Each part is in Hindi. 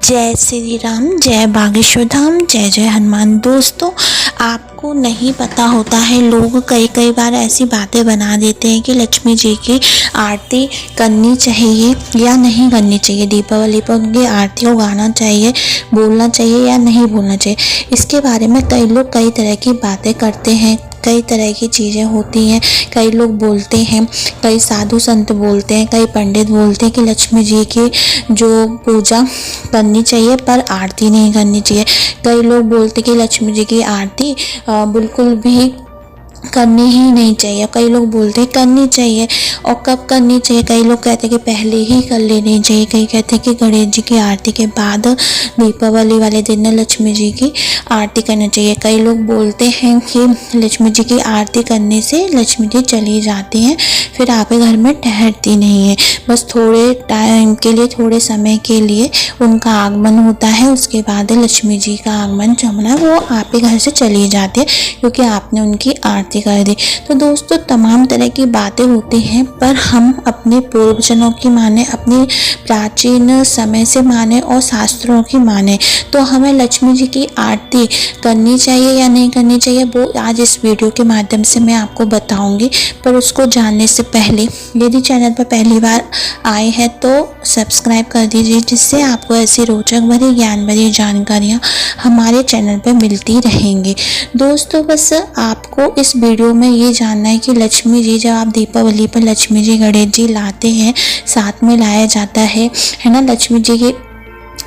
जय श्री राम, जय बागेश्वर धाम, जय जय हनुमान। दोस्तों, आपको नहीं पता होता है, लोग कई बार ऐसी बातें बना देते हैं कि लक्ष्मी जी की आरती करनी चाहिए या नहीं करनी चाहिए। दीपावली पर उनकी आरती को गाना चाहिए, बोलना चाहिए या नहीं बोलना चाहिए। इसके बारे में कई लोग कई तरह की बातें करते हैं, कई तरह की चीज़ें होती हैं। कई लोग बोलते हैं, कई साधु संत बोलते हैं, कई पंडित बोलते हैं कि लक्ष्मी जी की जो पूजा करनी चाहिए पर आरती नहीं करनी चाहिए। कई लोग बोलते हैं कि लक्ष्मी जी की आरती बिल्कुल भी करनी ही नहीं चाहिए। कई लोग बोलते हैं करनी चाहिए, और कब करनी चाहिए। कई लोग कहते हैं कि पहले ही कर लेनी चाहिए। कई कहते हैं कि गणेश जी की आरती के बाद दीपावली वाले दिन लक्ष्मी जी की आरती करनी चाहिए। कई लोग बोलते हैं कि लक्ष्मी जी की आरती करने से लक्ष्मी जी चली जाती हैं, फिर आपके घर में ठहरती नहीं है। बस थोड़े टाइम के लिए, थोड़े समय के लिए उनका आगमन होता है, उसके बाद लक्ष्मी जी का आगमन जो है वो आपके घर से चली जाती है क्योंकि आपने उनकी आरती कर दी। तो दोस्तों, तमाम तरह की बातें होती हैं, पर हम अपने पूर्वजनों की माने, अपनी प्राचीन समय से माने और शास्त्रों की माने, तो हमें लक्ष्मी जी की आरती करनी चाहिए या नहीं करनी चाहिए, वो आज इस वीडियो के माध्यम से मैं आपको बताऊंगी। पर उसको जानने से पहले यदि चैनल पर पहली बार आए हैं तो सब्सक्राइब कर दीजिए, जिससे आपको ऐसी रोचक भरी, ज्ञान भरी जानकारियाँ हमारे चैनल पर मिलती रहेंगी। दोस्तों, बस आपको इस वीडियो में ये जानना है कि लक्ष्मी जी, जब आप दीपावली पर लक्ष्मी जी, गणेश जी लाते हैं, साथ में लाया जाता है ना। लक्ष्मी जी की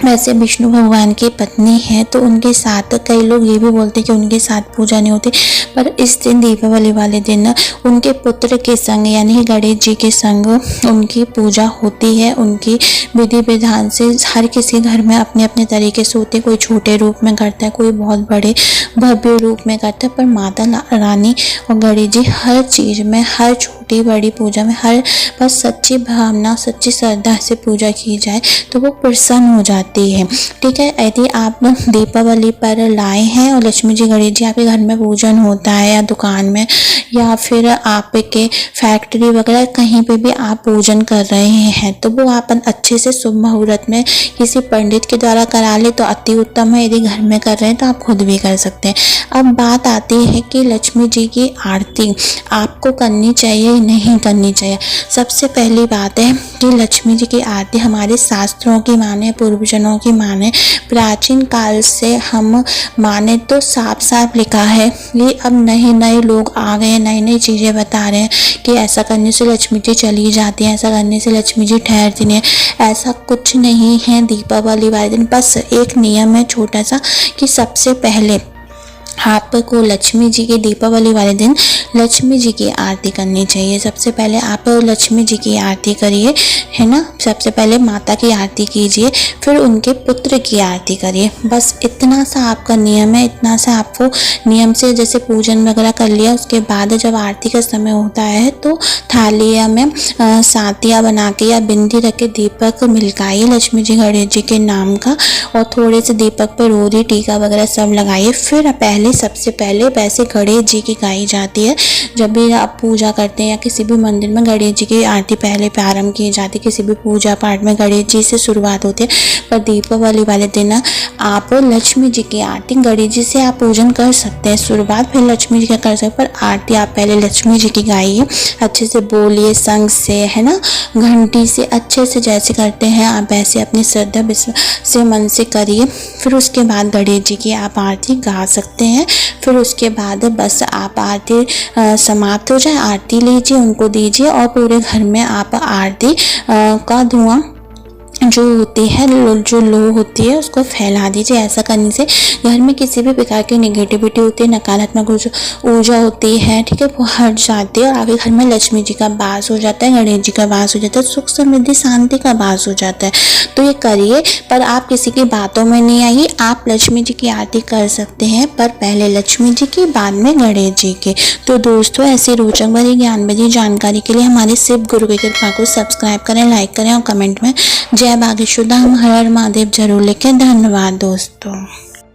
वैसे विष्णु भगवान की पत्नी है, तो उनके साथ कई लोग ये भी बोलते हैं कि उनके साथ पूजा नहीं होती, पर इस दिन दीपावली वाले दिन उनके पुत्र के संग यानी गणेश जी के संग उनकी पूजा होती है। उनकी विधि विधान से हर किसी घर में अपने अपने तरीके से होते हैं। कोई छोटे रूप में करता है, कोई बहुत बड़े भव्य रूप में करता है, पर माता रानी और गणेश जी हर चीज़ में, हर छोटी बड़ी पूजा में, हर बस सच्ची भावना, सच्ची श्रद्धा से पूजा की जाए तो वो प्रसन्न हो जाती है। ठीक है, यदि आप दीपावली पर लाए हैं और लक्ष्मी जी, गणेश जी आपके घर में पूजन होता है, या दुकान में, या फिर आपके फैक्ट्री वगैरह कहीं पे भी आप पूजन कर रहे हैं, तो वो आप अच्छे से शुभ मुहूर्त में किसी पंडित के द्वारा करा ले तो अति उत्तम है। यदि घर में कर रहे हैं तो आप खुद भी कर सकते हैं। अब बात आती है कि लक्ष्मी जी की आरती आपको करनी चाहिए, नहीं करनी चाहिए। सबसे पहली बात है कि लक्ष्मी जी की आरती हमारे शास्त्रों की माने, पूर्वजनों की माने, प्राचीन काल से हम माने तो साफ साफ लिखा है। ये अब नए लोग आ गए, नई नई चीज़ें बता रहे हैं कि ऐसा करने से लक्ष्मी जी चली जाती है, ऐसा करने से लक्ष्मी जी ठहरती नहीं है। ऐसा कुछ नहीं है। दीपावली वाले दिन बस एक नियम है छोटा सा कि सबसे पहले आपको लक्ष्मी जी के दीपावली वाले दिन लक्ष्मी जी की आरती करनी चाहिए। सबसे पहले आप लक्ष्मी जी की आरती करिए, है ना। सबसे पहले माता की आरती कीजिए, फिर उनके पुत्र की आरती करिए। बस इतना सा आपका नियम है। इतना सा आपको नियम से, जैसे पूजन वगैरह कर लिया, उसके बाद जब आरती का समय होता है तो थालिया में सातिया बना के या बिंदी रख के दीपक मिलकाइए लक्ष्मी जी, गणेश जी के नाम का, और थोड़े से दीपक पर रोरी, टीका वगैरह सब लगाइए। फिर सबसे पहले वैसे गणेश जी की गाई जाती है। जब भी आप पूजा करते हैं या किसी भी मंदिर में गणेश जी की आरती पहले प्रारंभ की जाती है। किसी भी पूजा पाठ में गणेश जी से शुरुआत होती है, पर दीपावली वाले दिन आप लक्ष्मी जी की आरती, गणेश जी से आप पूजन कर सकते हैं शुरुआत, फिर लक्ष्मी जी का कर सकते हैं, पर आरती आप पहले लक्ष्मी जी की गाइए, अच्छे से बोलिए, संग से, है ना, घंटी से, अच्छे से जैसे करते हैं आप वैसे अपनी श्रद्धा से मन से करिए। फिर उसके बाद गणेश जी की आप आरती गा सकते हैं। फिर उसके बाद बस आप आरती समाप्त हो जाए, आरती लीजिए, उनको दीजिए, और पूरे घर में आप आरती का धुआं जो होती है, जो लो होती है, उसको फैला दीजिए। ऐसा करने से घर में किसी भी प्रकार की नेगेटिविटी होती है, नकारात्मक ऊर्जा होती है, ठीक है, वो हट जाती है और आपके घर में लक्ष्मी जी का वास हो जाता है, गणेश जी का वास हो जाता है, सुख समृद्धि शांति का वास हो जाता है। तो ये करिए, पर आप किसी की बातों में नहीं आइए। आप लक्ष्मी जी की आरती कर सकते हैं, पर पहले लक्ष्मी जी की, बाद में गणेश जी की। तो दोस्तों, ऐसी रोचक भरी, ज्ञान भरी जानकारी के लिए हमारे शिव गुरु की कृपा को सब्सक्राइब करें, लाइक करें और कमेंट में जय बागेश्वर धाम, हर हर महादेव जरूर लिखें। धन्यवाद दोस्तों।